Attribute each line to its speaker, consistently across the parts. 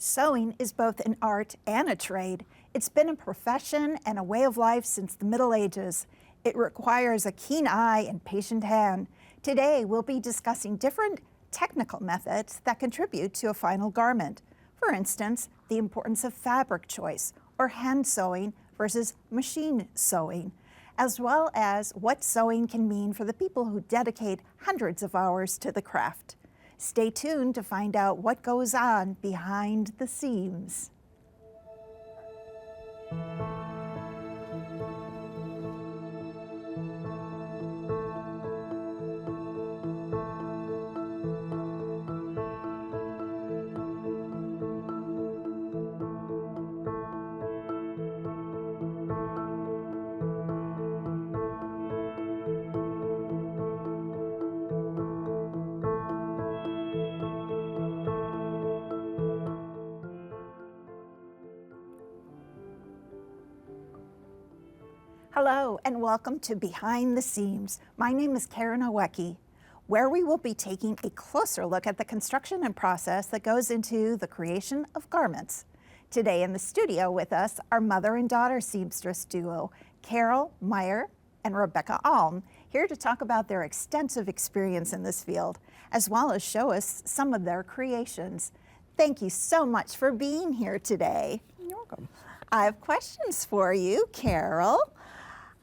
Speaker 1: Sewing is both an art and a trade. It's been a profession and a way of life since the Middle Ages. It requires a keen eye and patient hand. Today, we'll be discussing different technical methods that contribute to a final garment. For instance, the importance of fabric choice, or hand sewing versus machine sewing, as well as what sewing can mean for the people who dedicate hundreds of hours to the craft. Stay tuned to find out what goes on behind the seams. Hello and welcome to Behind the Seams. My name is Karen Owecki, where we will be taking a closer look at the construction and process that goes into the creation of garments. Today in the studio with us are mother and daughter seamstress duo, Carol Meyer and Rebecca Alm, here to talk about their extensive experience in this field, as well as show us some of their creations. Thank you so much for being here today.
Speaker 2: You're welcome.
Speaker 1: I have questions for you, Carol.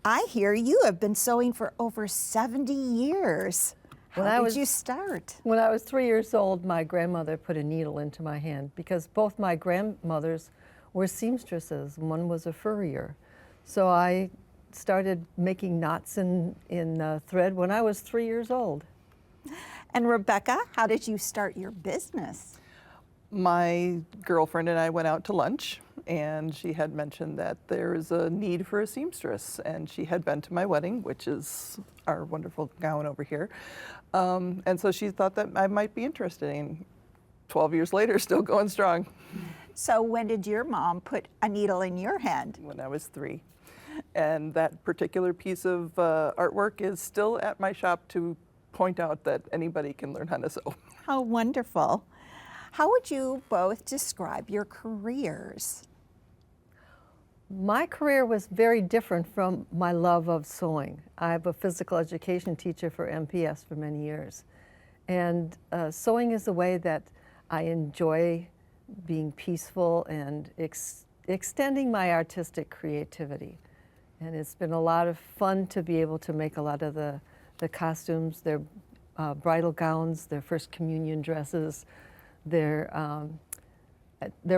Speaker 1: I hear you have been sewing for over 70 years. How did you start?
Speaker 2: When I was 3 years old, my grandmother put a needle into my hand because both my grandmothers were seamstresses. One was a furrier. So I started making knots in thread when I was 3 years old.
Speaker 1: And Rebecca, how did you start your business?
Speaker 3: My girlfriend and I went out to lunch, and she had mentioned that there is a need for a seamstress, and she had been to my wedding, which is our wonderful gown over here, and so she thought that I might be interested in. 12 years later, still going strong.
Speaker 1: So when did your mom put a needle in your hand?
Speaker 3: When I was 3. And that particular piece of artwork is still at my shop to point out that anybody can learn how to sew.
Speaker 1: How wonderful. How would you both describe your careers?
Speaker 2: My career was very different from my love of sewing. I'm a physical education teacher for MPS for many years. And sewing is a way that I enjoy being peaceful and extending my artistic creativity. And it's been a lot of fun to be able to make a lot of the costumes, their bridal gowns, their first communion dresses, their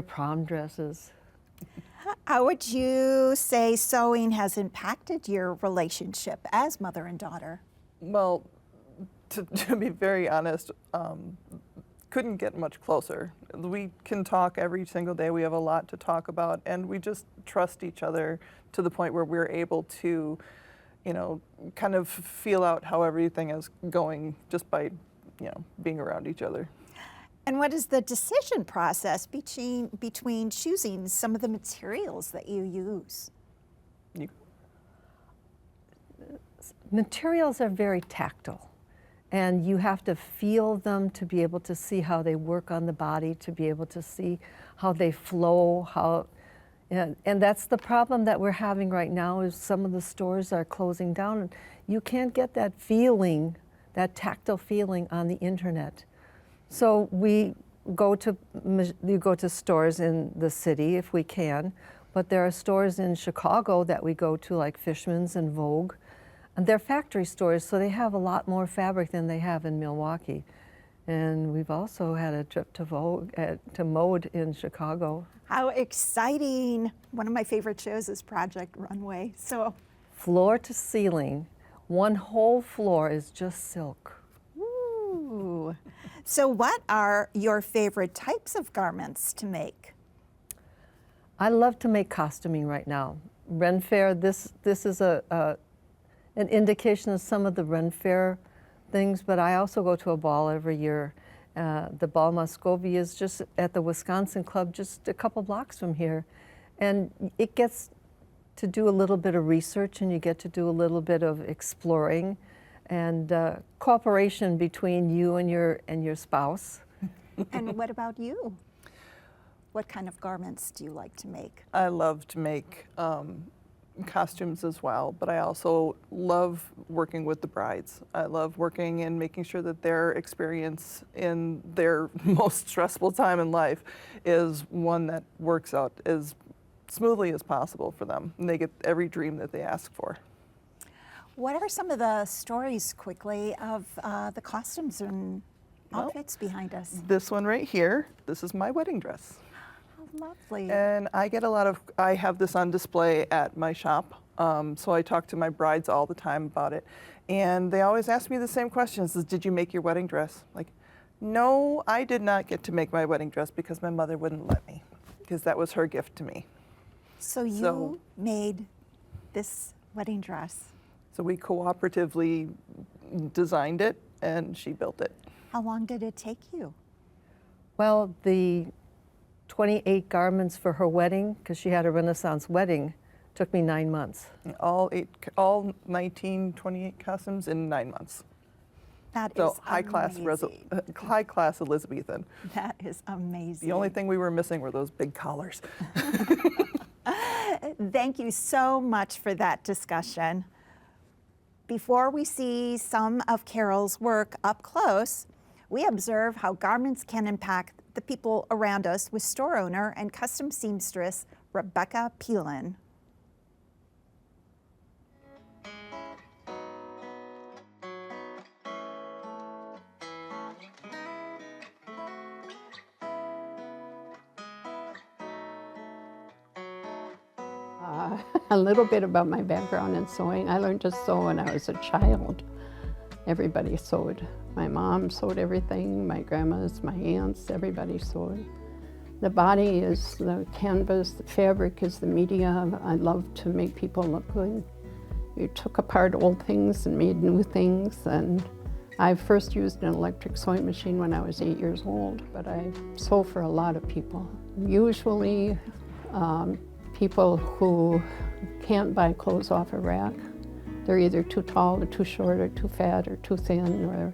Speaker 2: prom dresses.
Speaker 1: How would you say sewing has impacted your relationship as mother and daughter?
Speaker 3: Well, to be very honest, couldn't get much closer. We can talk every single day. We have a lot to talk about, and we just trust each other to the point where we're able to, kind of feel out how everything is going just by, being around each other.
Speaker 1: And what is the decision process between choosing some of the materials that you use?
Speaker 2: Materials are very tactile, and you have to feel them to be able to see how they work on the body, to be able to see how they flow, and that's the problem that we're having right now is some of the stores are closing down, and you can't get that feeling, that tactile feeling on the internet. So you go to stores in the city if we can, but there are stores in Chicago that we go to like Fishman's and Vogue, and they're factory stores, so they have a lot more fabric than they have in Milwaukee. And we've also had a trip to Vogue, to Mode in Chicago.
Speaker 1: How exciting. One of my favorite shows is Project Runway. So
Speaker 2: floor to ceiling, one whole floor is just silk.
Speaker 1: Ooh. So what are your favorite types of garments to make?
Speaker 2: I love to make costuming right now. Ren Fair, this is an indication of some of the Ren Fair things, but I also go to a ball every year. The Bal Moscovy is just at the Wisconsin Club, just a couple blocks from here. And it gets to do a little bit of research, and you get to do a little bit of exploring. And cooperation between you and your spouse.
Speaker 1: And what about you? What kind of garments do you like to make?
Speaker 3: I love to make costumes as well, but I also love working with the brides. I love working and making sure that their experience in their most stressful time in life is one that works out as smoothly as possible for them, and they get every dream that they ask for.
Speaker 1: What are some of the stories, quickly, of the costumes and outfits behind us?
Speaker 3: This one right here, this is my wedding dress.
Speaker 1: Oh, lovely.
Speaker 3: And I have this on display at my shop, so I talk to my brides all the time about it. And they always ask me the same questions, did you make your wedding dress? Like, no, I did not get to make my wedding dress because my mother wouldn't let me, because that was her gift to me.
Speaker 1: So you made this wedding dress.
Speaker 3: So we cooperatively designed it, and she built it.
Speaker 1: How long did it take you?
Speaker 2: Well, the 28 garments for her wedding, because she had a Renaissance wedding, took me 9 months.
Speaker 3: All 28 costumes in 9 months.
Speaker 1: That
Speaker 3: So
Speaker 1: is amazing.
Speaker 3: high class Elizabethan.
Speaker 1: That is amazing.
Speaker 3: The only thing we were missing were those big collars.
Speaker 1: Thank you so much for that discussion. Before we see some of Carol's work up close, we observe how garments can impact the people around us with store owner and custom seamstress Rebecca Peelan.
Speaker 4: A little bit about my background in sewing. I learned to sew when I was a child. Everybody sewed. My mom sewed everything, my grandmas, my aunts, everybody sewed. The body is the canvas, the fabric is the media. I love to make people look good. You took apart old things and made new things, and I first used an electric sewing machine when I was 8 years old, but I sew for a lot of people. Usually people who can't buy clothes off a rack. They're either too tall or too short or too fat or too thin, or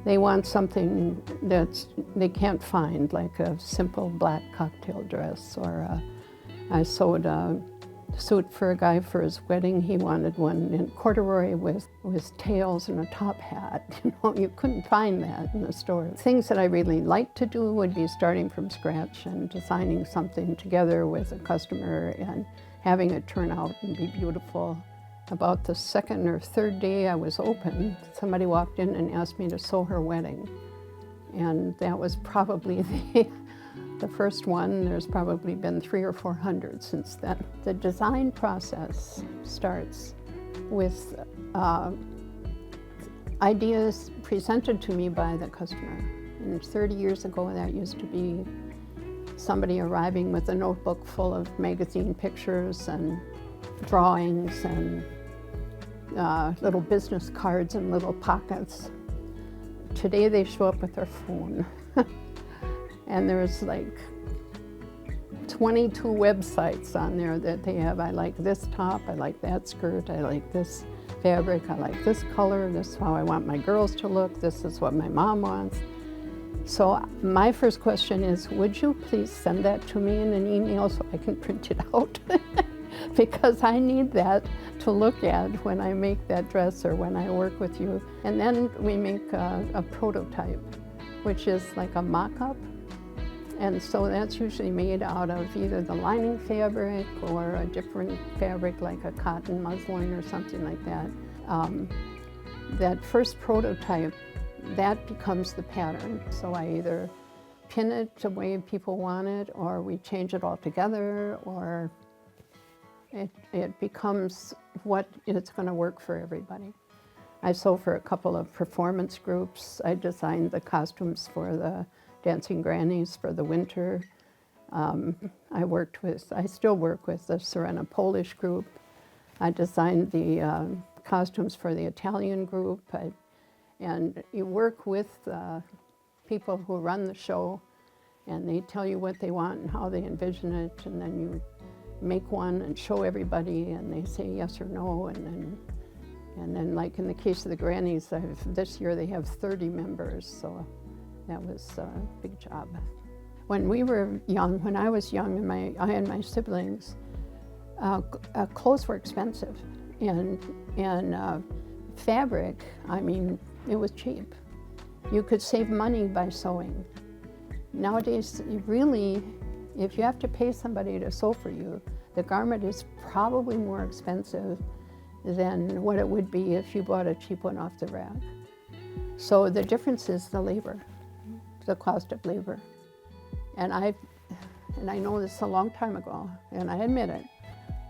Speaker 4: they want something that they can't find, like a simple black cocktail dress. Or I sewed a suit for a guy for his wedding. He wanted one in corduroy with tails and a top hat. You know, you couldn't find that in the store. Things that I really like to do would be starting from scratch and designing something together with a customer and having it turn out and be beautiful. About the second or third day I was open, somebody walked in and asked me to sew her wedding. And that was probably the first one. There's probably been 300 or 400 since then. The design process starts with ideas presented to me by the customer. And 30 years ago, that used to be somebody arriving with a notebook full of magazine pictures and drawings and little business cards and little pockets. Today they show up with their phone. And there's like 22 websites on there that they have. I like this top, I like that skirt, I like this fabric, I like this color, this is how I want my girls to look, this is what my mom wants. So my first question is, would you please send that to me in an email so I can print it out? Because I need that to look at when I make that dress or when I work with you. And then we make a prototype, which is like a mock-up. And so that's usually made out of either the lining fabric or a different fabric like a cotton muslin or something like that. That first prototype, that becomes the pattern. So I either pin it the way people want it, or we change it all together, or it becomes what it's going to work for everybody. I sew for a couple of performance groups. I designed the costumes for the Dancing Grannies for the winter. I still work with the Serena Polish group. I designed the costumes for the Italian group. And you work with people who run the show, and they tell you what they want and how they envision it, and then you make one and show everybody, and they say yes or no, and then like in the case of the Grannies, this year they have 30 members, so that was a big job. When we were young, when I was young and I and my siblings, clothes were expensive, and fabric, I mean, it was cheap. You could save money by sewing. Nowadays, you really, if you have to pay somebody to sew for you, the garment is probably more expensive than what it would be if you bought a cheap one off the rack. So the difference is the labor, the cost of labor. And I know this a long time ago, and I admit it,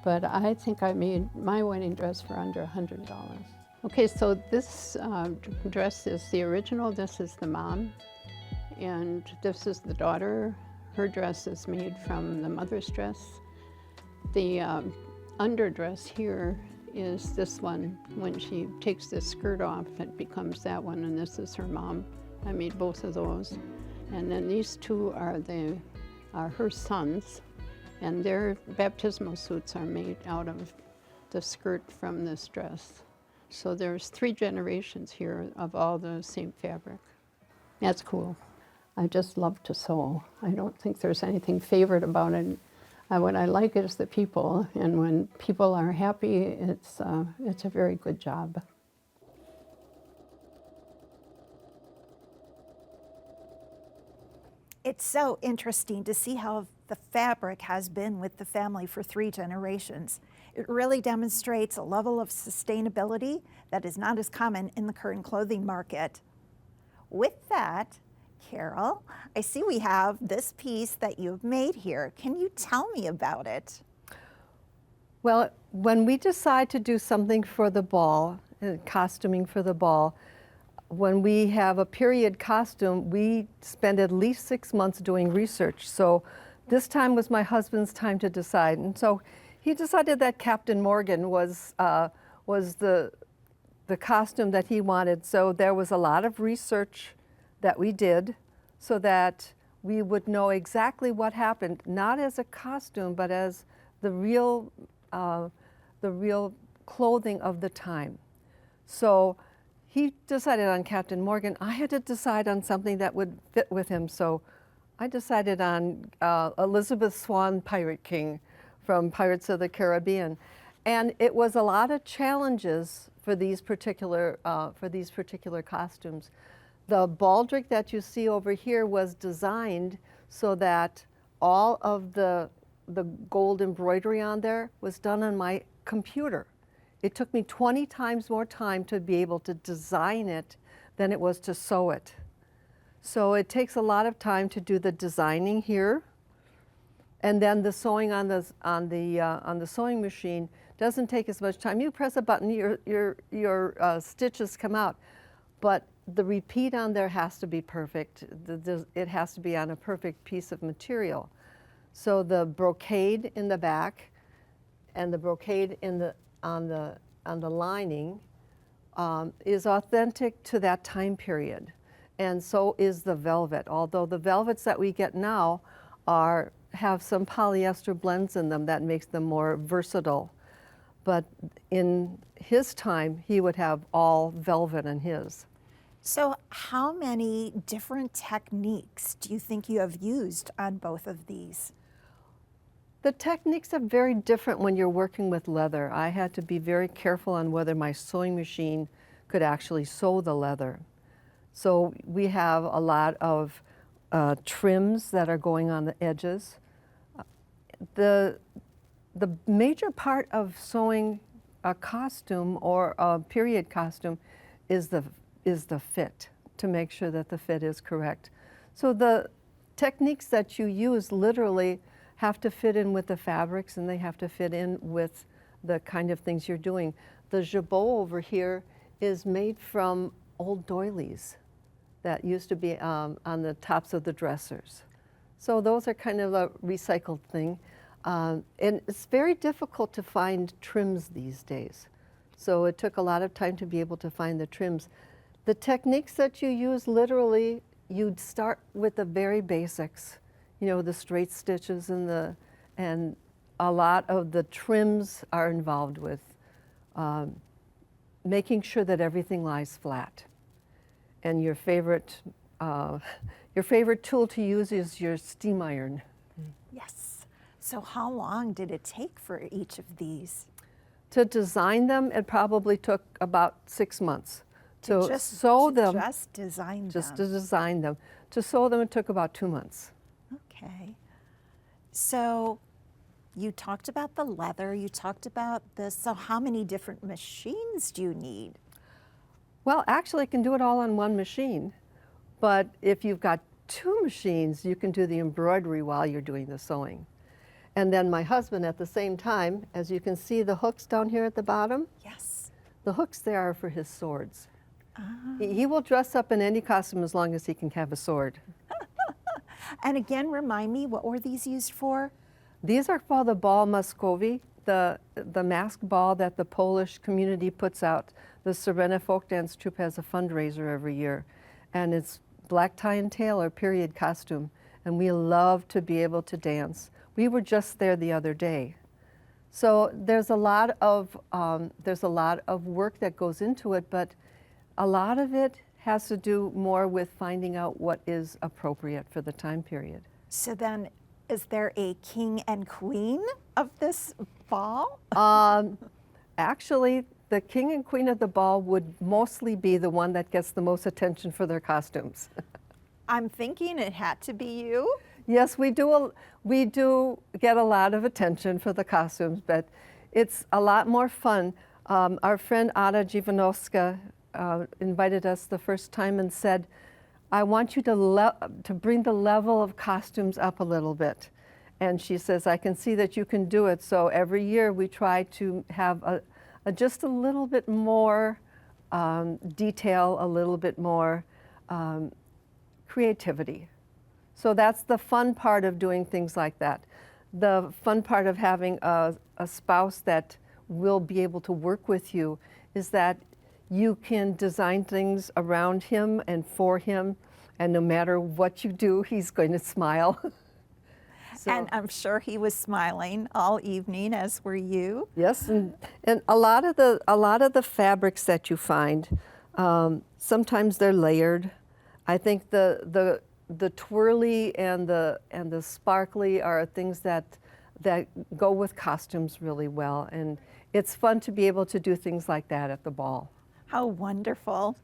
Speaker 4: but I think I made my wedding dress for under $100. Okay, so this dress is the original. This is the mom, and this is the daughter. Her dress is made from the mother's dress. The underdress here is this one. When she takes this skirt off, it becomes that one, and this is her mom. I made both of those. And then these two are her sons, and their baptismal suits are made out of the skirt from this dress. So there's 3 generations here of all the same fabric. That's cool. I just love to sew. I don't think there's anything favorite about it. What I like is the people, and when people are happy, it's a very good job.
Speaker 1: It's so interesting to see how the fabric has been with the family for 3 generations. It really demonstrates a level of sustainability that is not as common in the current clothing market. With that, Carol, I see we have this piece that you've made here. Can you tell me about it?
Speaker 2: Well, when we decide to do something for the ball, costuming for the ball, when we have a period costume, we spend at least 6 months doing research. So this time was my husband's time to decide. And so he decided that Captain Morgan was the costume that he wanted. So there was a lot of research that we did so that we would know exactly what happened, not as a costume, but as the real clothing of the time. So he decided on Captain Morgan. I had to decide on something that would fit with him. So I decided on Elizabeth Swann, Pirate King from Pirates of the Caribbean. And it was a lot of challenges for these particular costumes. The baldric that you see over here was designed so that all of the gold embroidery on there was done on my computer. It took me 20 times more time to be able to design it than it was to sew it. So it takes a lot of time to do the designing here, and then the sewing on the sewing machine doesn't take as much time. You press a button, your stitches come out, but the repeat on there has to be perfect. It has to be on a perfect piece of material. So the brocade in the back and the brocade on the lining is authentic to that time period, and so is the velvet. Although the velvets that we get now have some polyester blends in them that makes them more versatile, but in his time he would have all velvet in his.
Speaker 1: So how many different techniques do you think you have used on both of these?
Speaker 2: The techniques are very different when you're working with leather. I had to be very careful on whether my sewing machine could actually sew the leather. So we have a lot of trims that are going on the edges. The major part of sewing a costume or a period costume is the fit, to make sure that the fit is correct. So the techniques that you use literally have to fit in with the fabrics, and they have to fit in with the kind of things you're doing. The jabot over here is made from old doilies that used to be on the tops of the dressers. So those are kind of a recycled thing. And it's very difficult to find trims these days. So it took a lot of time to be able to find the trims. The techniques that you use, literally, you'd start with the very basics. You know, the straight stitches and a lot of the trims are involved with making sure that everything lies flat. And your favorite Your favorite tool to use is your steam iron.
Speaker 1: Yes. So how long did it take for each of these?
Speaker 2: To design them, it probably took about 6 months. To
Speaker 1: Just
Speaker 2: sew
Speaker 1: to
Speaker 2: them,
Speaker 1: Just design
Speaker 2: just
Speaker 1: them.
Speaker 2: to design them. To sew them, it took about 2 months.
Speaker 1: Okay. So you talked about the leather, you talked about this. So how many different machines do you need?
Speaker 2: Well, actually, it can do it all on one machine. But if you've got 2 machines, you can do the embroidery while you're doing the sewing. And then my husband, at the same time, as you can see the hooks down here at the bottom,
Speaker 1: Yes.
Speaker 2: the hooks there are for his swords. He will dress up in any costume as long as he can have a sword.
Speaker 1: And again, remind me, what were these used for?
Speaker 2: These are for the ball Muscovy, the masked ball that the Polish community puts out. The Serena Folk Dance Troupe has a fundraiser every year, and it's black tie and tail or period costume, and we love to be able to dance. We were just there the other day. So there's a lot of work that goes into it, but a lot of it has to do more with finding out what is appropriate for the time period.
Speaker 1: So then, is there a king and queen of this ball?
Speaker 2: Actually, the king and queen of the ball would mostly be the one that gets the most attention for their costumes.
Speaker 1: I'm thinking it had to be you.
Speaker 2: Yes, we do get a lot of attention for the costumes, but it's a lot more fun. Our friend Ada Jivanowska invited us the first time and said, I want you to bring the level of costumes up a little bit. And she says, I can see that you can do it. So every year we try to have just a little bit more detail, a little bit more creativity. So that's the fun part of doing things like that. The fun part of having a spouse that will be able to work with you is that you can design things around him and for him, and no matter what you do, he's going to smile.
Speaker 1: And I'm sure he was smiling all evening, as were you.
Speaker 2: Yes, and a lot of the fabrics that you find, sometimes they're layered. I think the twirly and the sparkly are things that go with costumes really well, and it's fun to be able to do things like that at the ball.
Speaker 1: How wonderful.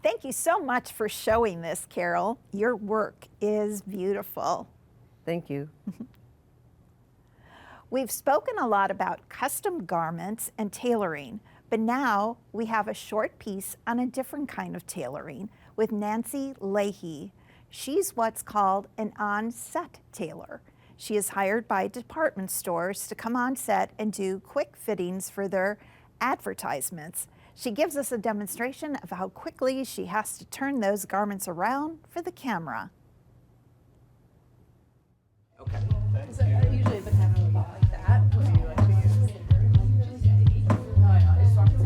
Speaker 1: Thank you so much for showing this, Carol. Your work is beautiful.
Speaker 2: Thank you.
Speaker 1: We've spoken a lot about custom garments and tailoring, but now we have a short piece on a different kind of tailoring with Nancy Leahy. She's what's called an on-set tailor. She is hired by department stores to come on set and do quick fittings for their advertisements. She gives us a demonstration of how quickly she has to turn those garments around for the camera.
Speaker 5: Okay. So I usually been having a ball like that. What do you like to use? Oh, yeah. I just walked in.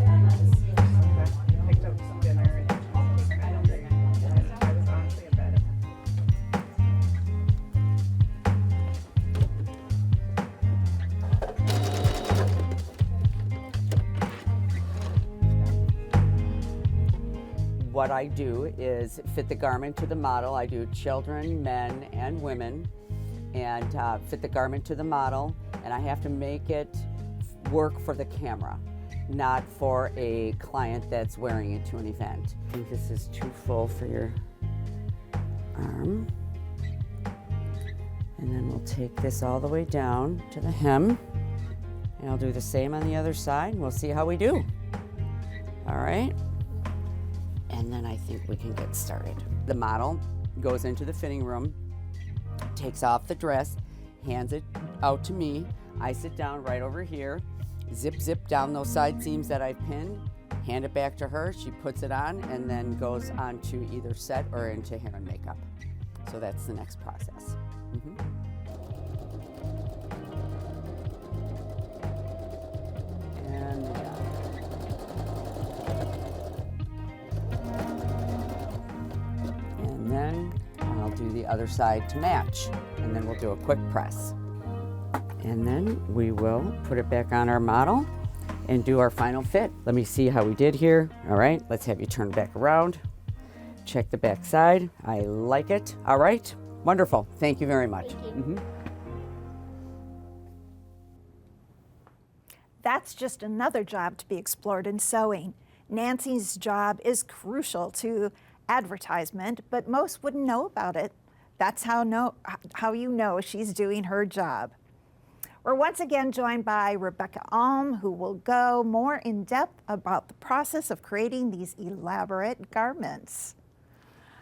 Speaker 5: Picked up some dinner. I don't think I was honestly in bed.
Speaker 6: What I do is fit the garment to the model. I do children, men, and women, and fit the garment to the model, and I have to make it work for the camera, not for a client that's wearing it to an event. I think this is too full for your arm. And then we'll take this all the way down to the hem, and I'll do the same on the other side, and we'll see how we do. All right? And then I think we can get started. The model goes into the fitting room, takes off the dress, hands it out to me. I sit down right over here, zip down those side seams that I pinned, hand it back to her. She puts it on and then goes on to either set or into hair and makeup. So that's the next process. And then I'll do the other side to match, and then we'll do a quick press. And then we will put it back on our model and do our final fit. Let me see how we did here. All right, let's have you turn back around. check the back side. I like it. All right, wonderful. Thank you very much.
Speaker 1: That's just another job to be explored in sewing. Nancy's job is crucial to advertisement, but most wouldn't know about it. That's how you know she's doing her job. We're once again joined by Rebecca Alm, who will go more in depth about the process of creating these elaborate garments.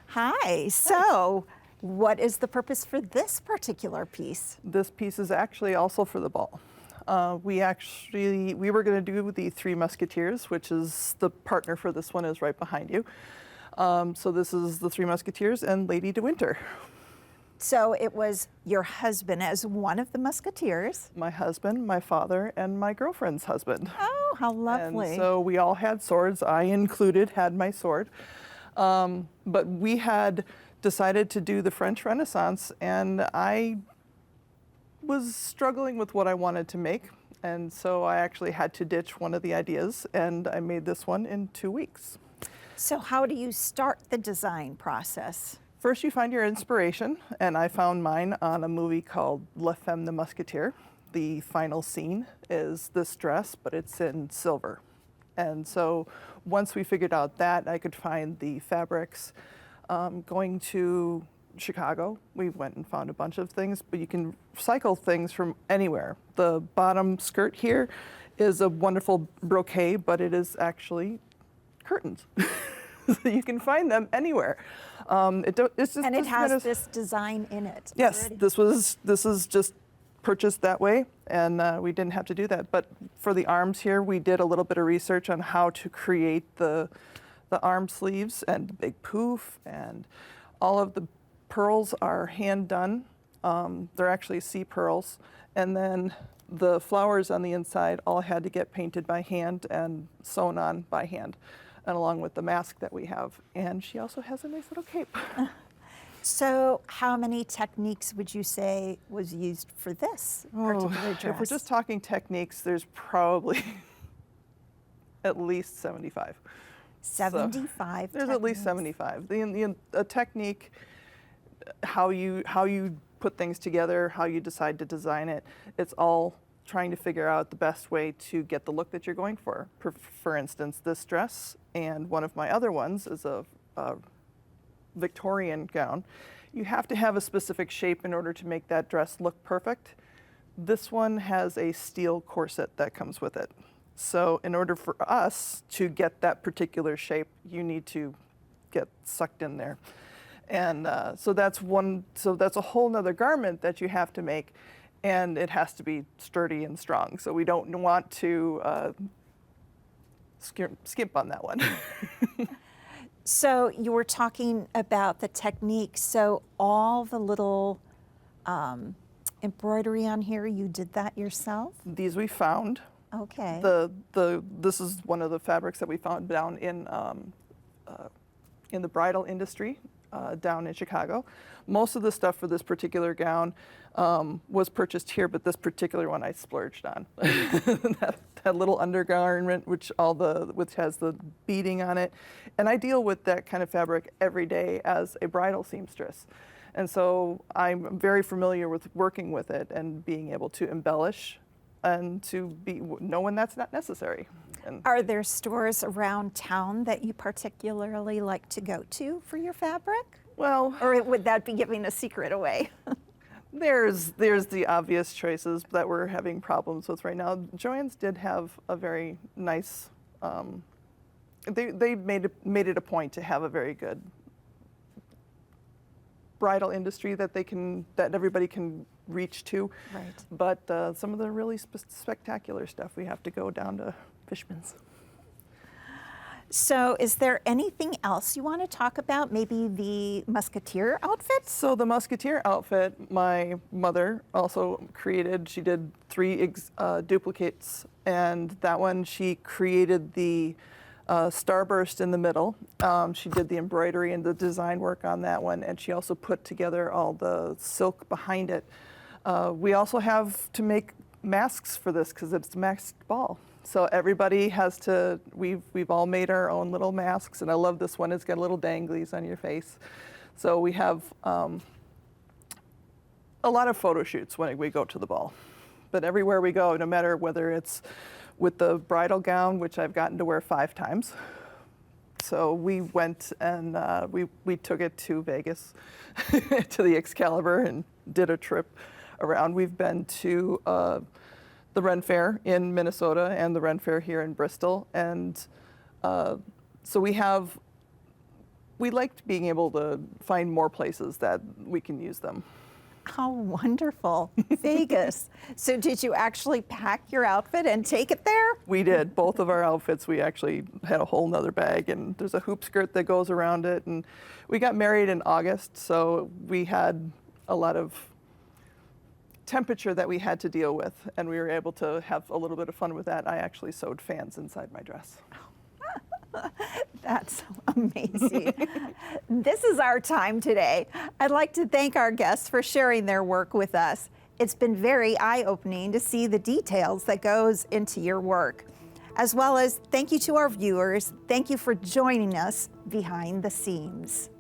Speaker 1: Hi, so what is the purpose for this particular piece?
Speaker 3: This piece is actually also for the ball. We were going to do the Three Musketeers, which is the partner for this one is right behind you. So this is the Three Musketeers and Lady de Winter.
Speaker 1: So it was your husband as one of the musketeers.
Speaker 3: My husband, my father, and my girlfriend's husband.
Speaker 1: Oh, how lovely.
Speaker 3: And so we all had swords. I included had my sword. But we had decided to do the French Renaissance, and I was struggling with what I wanted to make. And so I actually had to ditch one of the ideas, and I made this one in 2 weeks.
Speaker 1: So how do you start the design process?
Speaker 3: First, you find your inspiration, and I found mine on a movie called La Femme de Musketeer. The final scene is this dress, but it's in silver. And so once we figured out that, I could find the fabrics. Going to Chicago, we went and found a bunch of things, but you can cycle things from anywhere. The bottom skirt here is a wonderful brocade, but it is actually curtains. So you can find them anywhere. It's just,
Speaker 1: And it has this design in it.
Speaker 3: Yes,
Speaker 1: already.
Speaker 3: this is just purchased that way, and we didn't have to do that. But for the arms here, we did a little bit of research on how to create the arm sleeves and the big poof, and all of the pearls are hand done. They're actually sea pearls, and then the flowers on the inside all had to get painted by hand and sewn on by hand, and along with the mask that we have. And she also has a nice little cape.
Speaker 1: So how many techniques would you say was used for this particular dress?
Speaker 3: If we're just talking techniques, there's probably at least 75.
Speaker 1: 75
Speaker 3: There's at least
Speaker 1: techniques.
Speaker 3: 75. A technique, how you put things together, how you decide to design it, it's all trying to figure out the best way to get the look that you're going for. For instance, this dress and one of my other ones is a Victorian gown. You have to have a specific shape in order to make that dress look perfect. This one has a steel corset that comes with it. So in order for us to get that particular shape, you need to get sucked in there. And so that's a whole nother garment that you have to make, and it has to be sturdy and strong. So we don't want to skimp on that one.
Speaker 1: So you were talking about the technique. So all the little embroidery on here, you did that yourself?
Speaker 3: These we found.
Speaker 1: Okay.
Speaker 3: This is one of the fabrics that we found down in the bridal industry down in Chicago. Most of the stuff for this particular gown was purchased here, but this particular one I splurged on. that little undergarment, which has the beading on it, and I deal with that kind of fabric every day as a bridal seamstress. And so I'm very familiar with working with it and being able to embellish and to know when that's not necessary. And
Speaker 1: Are there stores around town that you particularly like to go to for your fabric?
Speaker 3: well,
Speaker 1: Or would that be giving a secret away?
Speaker 3: there's the obvious choices that we're having problems with right now. Joann's did have a very nice. They made it a point to have a very good bridal industry that everybody can reach to.
Speaker 1: Right.
Speaker 3: But some of the really spectacular stuff we have to go down to Fishman's.
Speaker 1: So is there anything else you want to talk about? Maybe the musketeer outfits?
Speaker 3: So the musketeer outfit, my mother also created. She did 3 duplicates, and that one she created the starburst in the middle. She did the embroidery and the design work on that one, and she also put together all the silk behind it. We also have to make masks for this because it's a masked ball. So everybody has to, we've all made our own little masks, and I love this one. It's got little danglies on your face. So we have a lot of photo shoots when we go to the ball. But everywhere we go, no matter whether it's with the bridal gown, which I've gotten to wear 5 times. So we went and we took it to Vegas, to the Excalibur, and did a trip around. We've been to the Ren Fair in Minnesota and the Ren Fair here in Bristol. And so we liked being able to find more places that we can use them.
Speaker 1: How wonderful. Vegas. So did you actually pack your outfit and take it there?
Speaker 3: We did. Both of our outfits, we actually had a whole nother bag, and there's a hoop skirt that goes around it. And we got married in August, so we had a lot of temperature that we had to deal with, and we were able to have a little bit of fun with that. I actually sewed fans inside my dress.
Speaker 1: That's amazing. This is our time today. I'd like to thank our guests for sharing their work with us. It's been very eye-opening to see the details that goes into your work. As well as thank you to our viewers. Thank you for joining us behind the seams.